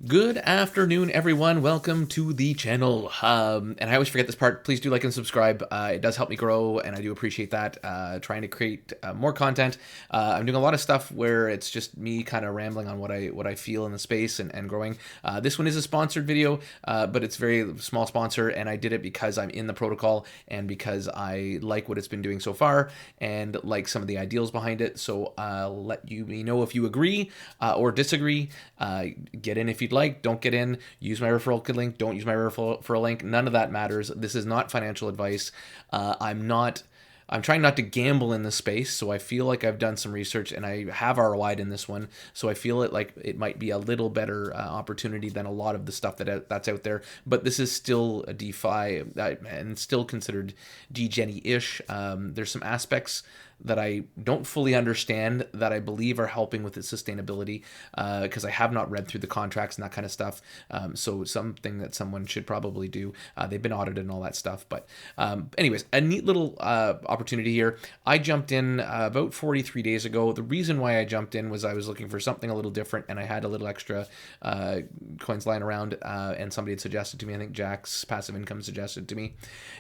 Good afternoon, everyone. Welcome to the channel. And I always forget this part. Please do like and subscribe. It does help me grow, and I do appreciate that. Trying to create more content. I'm doing a lot of stuff where it's just me kind of rambling on what I feel in the space and growing. This one is a sponsored video, but it's very small sponsor, and I did it because I'm in the protocol and because I like what it's been doing so far and like some of the ideals behind it. So I'll let you know if you agree or disagree. Get in if you'd like. Don't get in. Use my referral link. Don't use my referral link. None of that matters. This is not financial advice. I'm trying not to gamble in this space, so I feel like I've done some research and I have ROI'd in this one. So I feel like it might be a little better opportunity than a lot of the stuff that's out there. But this is still a DeFi and still considered degen-ish. There's some aspects that I don't fully understand that I believe are helping with its sustainability because I have not read through the contracts and that kind of stuff. So something that someone should probably do. They've been audited and all that stuff. But anyways, a neat little opportunity here. I jumped in about 43 days ago. The reason why I jumped in was I was looking for something a little different and I had a little extra coins lying around and somebody had suggested to me, I think Jack's Passive Income suggested to me.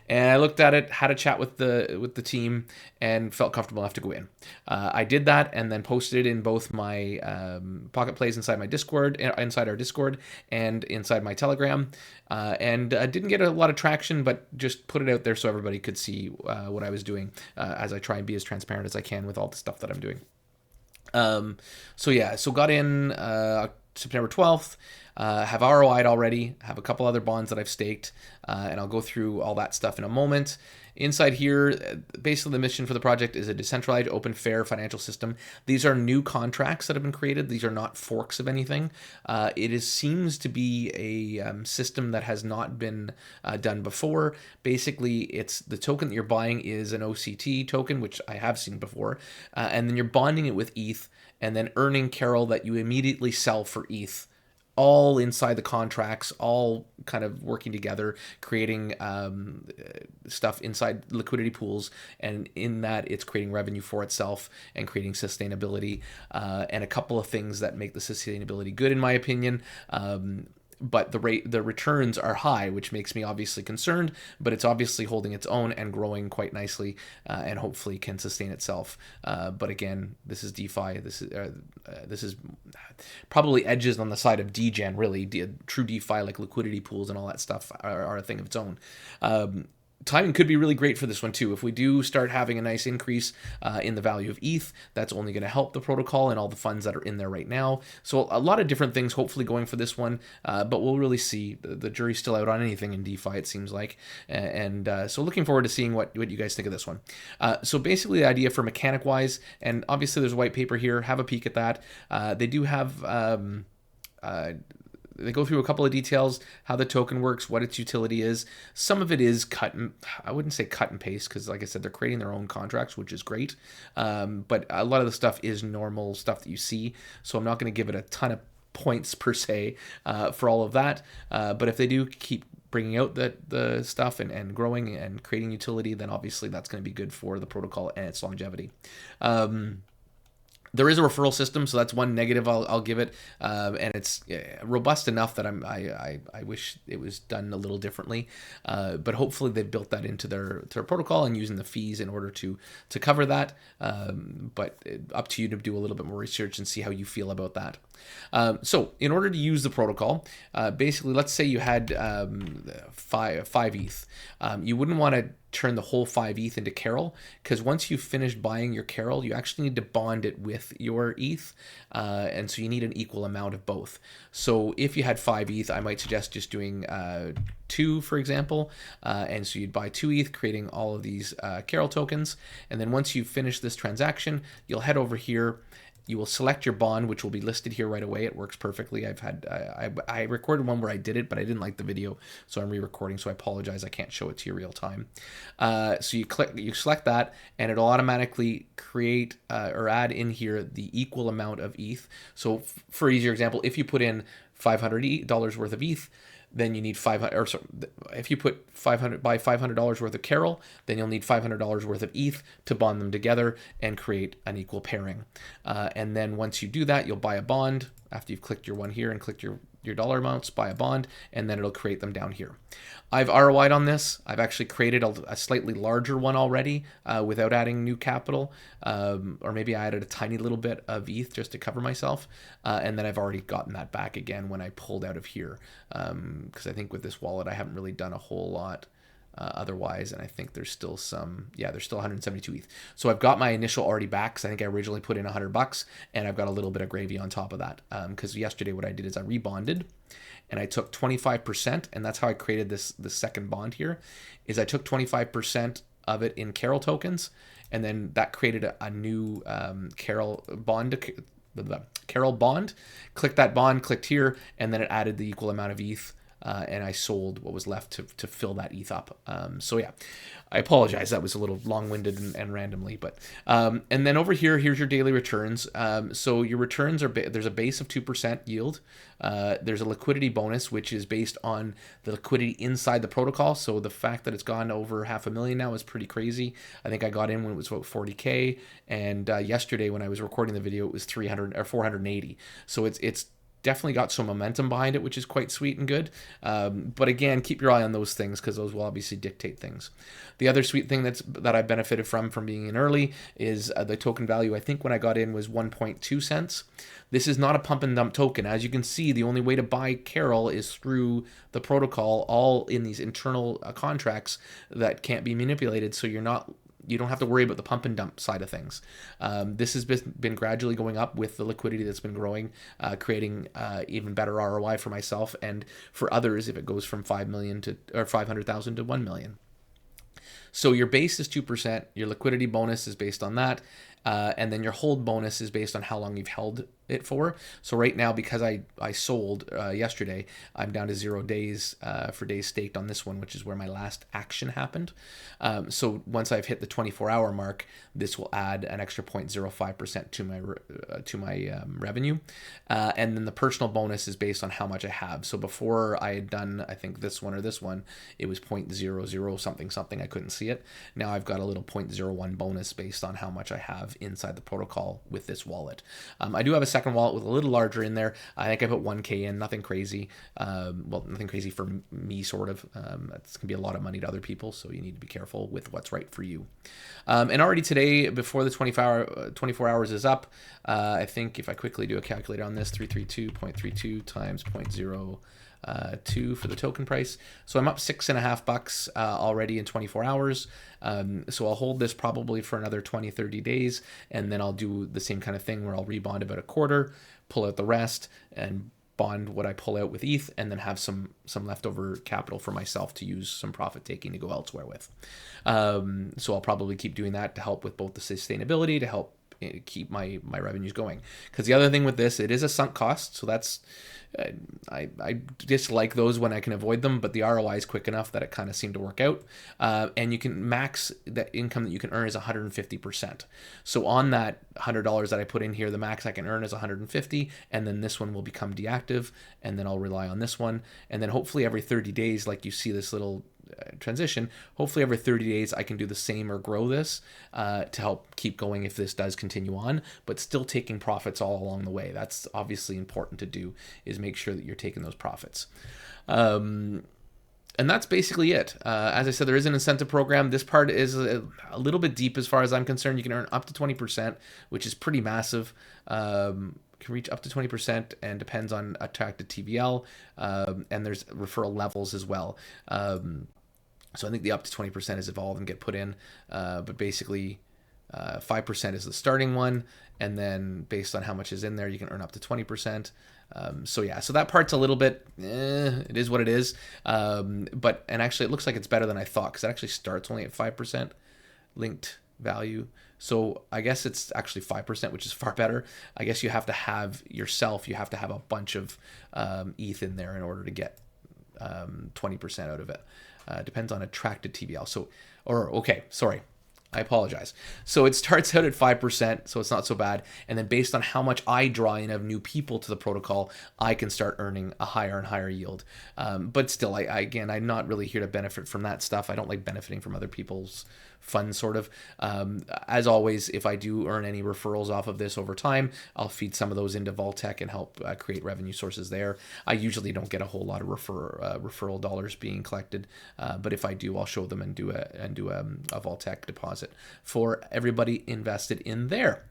And I looked at it, had a chat with the team and felt comfortable enough to go in. I did that and then posted it in both my Pocket Plays inside my Discord, inside our Discord, and inside my Telegram. And didn't get a lot of traction, but just put it out there so everybody could see what I was doing as I try and be as transparent as I can with all the stuff that I'm doing. So got in September 12th. Have ROI'd already, have a couple other bonds that I've staked, and I'll go through all that stuff in a moment. Inside here, basically the mission for the project is a decentralized, open, fair financial system. These are new contracts that have been created. These are not forks of anything. Seems to be a system that has not been done before. Basically, it's the token that you're buying is an OCT token, which I have seen before, and then you're bonding it with ETH and then earning Carol that you immediately sell for ETH, all inside the contracts, all kind of working together, creating stuff inside liquidity pools, and in that it's creating revenue for itself and creating sustainability, and a couple of things that make the sustainability good in my opinion. But the returns are high, which makes me obviously concerned, but it's obviously holding its own and growing quite nicely, and hopefully can sustain itself. But again, this is DeFi. This is probably edges on the side of degen, really. True DeFi, like liquidity pools and all that stuff, are a thing of its own. Timing could be really great for this one too. If we do start having a nice increase in the value of ETH, that's only going to help the protocol and all the funds that are in there right now. So a lot of different things hopefully going for this one, but we'll really see. The jury's still out on anything in DeFi, it seems like. So looking forward to seeing what you guys think of this one. So basically the idea for mechanic-wise, and obviously there's a white paper here, have a peek at that. They do have... they go through a couple of details, how the token works, what its utility is. Some of it is I wouldn't say cut and paste, because like I said, they're creating their own contracts, which is great. But a lot of the stuff is normal stuff that you see. So I'm not going to give it a ton of points per se for all of that. But if they do keep bringing out the stuff and growing and creating utility, then obviously that's going to be good for the protocol and its longevity. There is a referral system, so that's one negative I'll give it, and it's robust enough that I wish it was done a little differently, but hopefully they've built that into their protocol and using the fees in order to cover that. But up to you to do a little bit more research and see how you feel about that. So in order to use the protocol, basically, let's say you had 5 ETH, you wouldn't want to turn the whole 5 ETH into Carol, because once you've finished buying your Carol, you actually need to bond it with your ETH, and so you need an equal amount of both. So if you had 5 ETH, I might suggest just doing 2, for example, and so you'd buy 2 ETH, creating all of these Carol tokens, and then once you finish this transaction, you'll head over here. You will select your bond, which will be listed here right away. It works perfectly. I recorded one where I did it, but I didn't like the video, so I'm re-recording. So I apologize. I can't show it to you real time. So you select that, and it'll automatically create or add in here the equal amount of ETH. So for easier example, if you put in $500 worth of ETH, then you need 500, or sorry, if you put $500 worth of Carol, then you'll need $500 worth of ETH to bond them together and create an equal pairing. And then once you do that, you'll buy a bond after you've clicked your one here and clicked your dollar amounts, buy a bond, and then it'll create them down here. I've ROI'd on this. I've actually created a slightly larger one already without adding new capital, or maybe I added a tiny little bit of ETH just to cover myself, and then I've already gotten that back again when I pulled out of here, because I think with this wallet I haven't really done a whole lot otherwise, and I think there's still there's still 172 ETH. So I've got my initial already back, because I think I originally put in $100, and I've got a little bit of gravy on top of that, because yesterday what I did is I rebonded, and I took 25%, and that's how I created this second bond here, is I took 25% of it in Carol tokens, and then that created a new Carol bond, clicked that bond, clicked here, and then it added the equal amount of ETH, and I sold what was left to fill that ETH up. So yeah, I apologize. That was a little long-winded and randomly, but and then over here, here's your daily returns. So your returns are there's a base of 2% yield. There's a liquidity bonus, which is based on the liquidity inside the protocol. So the fact that it's gone over 500,000 now is pretty crazy. I think I got in when it was about 40K, and yesterday when I was recording the video, it was 300 or 480. So it's definitely got some momentum behind it, which is quite sweet and good. But again, keep your eye on those things, because those will obviously dictate things. The other sweet thing that I benefited from being in early is the token value. I think when I got in was 1.2 cents. This is not a pump and dump token. As you can see, the only way to buy Carol is through the protocol, all in these internal contracts that can't be manipulated. So you don't have to worry about the pump and dump side of things. This has been gradually going up with the liquidity that's been growing, creating even better ROI for myself and for others if it goes from 5 million to, or 500,000 to 1 million. So your base is 2%, your liquidity bonus is based on that, and then your hold bonus is based on how long you've held it for. So right now, because I sold yesterday, I'm down to 0 days for days staked on this one, which is where my last action happened. So once I've hit the 24-hour mark, this will add an extra 0.05% to my revenue, and then the personal bonus is based on how much I have. So before I had done, I think this one or this one, it was 0.00 something. I couldn't see it. Now I've got a little 0.01 bonus based on how much I have inside the protocol with this wallet. I do have a second wallet with a little larger in there. I think I put 1K in, nothing crazy. Well, nothing crazy for me, sort of. That's going to be a lot of money to other people, so you need to be careful with what's right for you. And already today, before the 24 hours is up, I think if I quickly do a calculator on this, 332.32 times 0.02 for the token price. So I'm up $6.50 already in 24 hours. So I'll hold this probably for another 20-30 days, and then I'll do the same kind of thing where I'll rebond about a quarter, pull out the rest, and bond what I pull out with ETH, and then have some leftover capital for myself to use some profit taking to go elsewhere with. So I'll probably keep doing that to help with both the sustainability, to help keep my revenues going. Because the other thing with this, it is a sunk cost, so that's I dislike those when I can avoid them, but the ROI is quick enough that it kind of seemed to work out. And you can max the income that you can earn is 150%. So on that $100 that I put in here, the max I can earn is 150, and then this one will become deactive, and then I'll rely on this one, and then hopefully every 30 days, like you see this little transition, hopefully every 30 days I can do the same or grow this to help keep going if this does continue on, but still taking profits all along the way. That's obviously important to do, is make sure that you're taking those profits. And that's basically it. As I said, there is an incentive program. This part is a little bit deep as far as I'm concerned. You can earn up to 20%, which is pretty massive. Can reach up to 20% and depends on attracted TVL. And there's referral levels as well. So I think the up to 20% is evolve and get put in. But basically 5% is the starting one. And then based on how much is in there, you can earn up to 20%. So yeah, so that part's a little bit, it is what it is. But actually it looks like it's better than I thought, because it actually starts only at 5% linked value. So I guess it's actually 5%, which is far better. I guess you have to have a bunch of ETH in there in order to get 20% out of it. Depends on attracted TVL. I apologize. So it starts out at 5%, so it's not so bad. And then based on how much I draw in of new people to the protocol, I can start earning a higher and higher yield. But still, again, I'm not really here to benefit from that stuff. I don't like benefiting from other people's fun sort of. As always, if I do earn any referrals off of this over time, I'll feed some of those into Vaultec and help create revenue sources there. I usually don't get a whole lot of referral dollars being collected, but if I do, I'll show them and do a Vaultec deposit for everybody invested in there.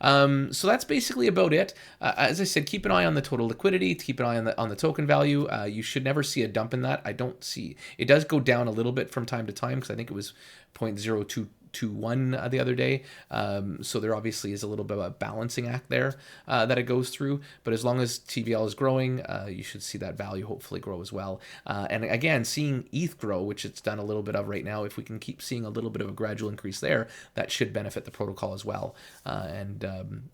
So that's basically about it. As I said, keep an eye on the total liquidity, keep an eye on the token value. You should never see a dump in that. I don't see it. Does go down a little bit from time to time because I think it was 0.0221 the other day. So there obviously is a little bit of a balancing act there that it goes through. But as long as TVL is growing, you should see that value hopefully grow as well. And again, seeing ETH grow, which it's done a little bit of right now, if we can keep seeing a little bit of a gradual increase there, that should benefit the protocol as well. And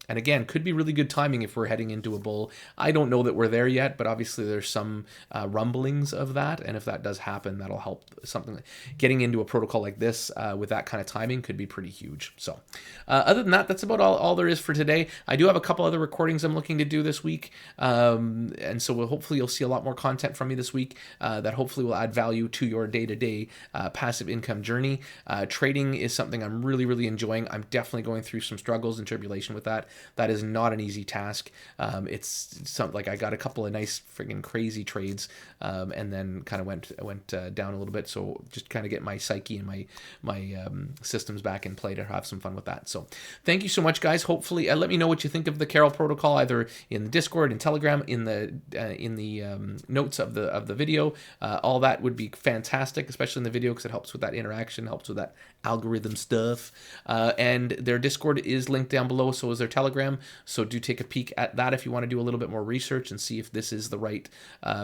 again, could be really good timing if we're heading into a bull. I don't know that we're there yet, but obviously there's some rumblings of that. And if that does happen, that'll help something. Getting into a protocol like this with that kind of timing could be pretty huge. So other than that, that's about all there is for today. I do have a couple other recordings I'm looking to do this week. And so hopefully you'll see a lot more content from me this week that hopefully will add value to your day-to-day passive income journey. Trading is something I'm really, really enjoying. I'm definitely going through some struggles and tribulation with that. That is not an easy task. It's something like I got a couple of nice friggin' crazy trades and then kind of went down a little bit. So just kind of get my psyche and my systems back in play to have some fun with that. So thank you so much, guys. Hopefully let me know what you think of the Carol protocol, either in the Discord and Telegram, in the notes of the video. All that would be fantastic, especially in the video, because it helps with that interaction, helps with that algorithm stuff. And their Discord is linked down below, so is their Telegram. So do take a peek at that if you want to do a little bit more research and see if this is the right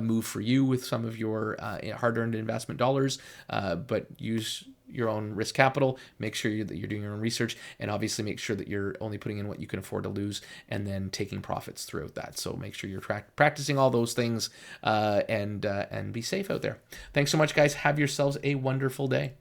move for you with some of your hard-earned investment dollars. But use your own risk capital, make sure that you're doing your own research, and obviously make sure that you're only putting in what you can afford to lose and then taking profits throughout that. So make sure you're practicing all those things and be safe out there. Thanks so much, guys. Have yourselves a wonderful day.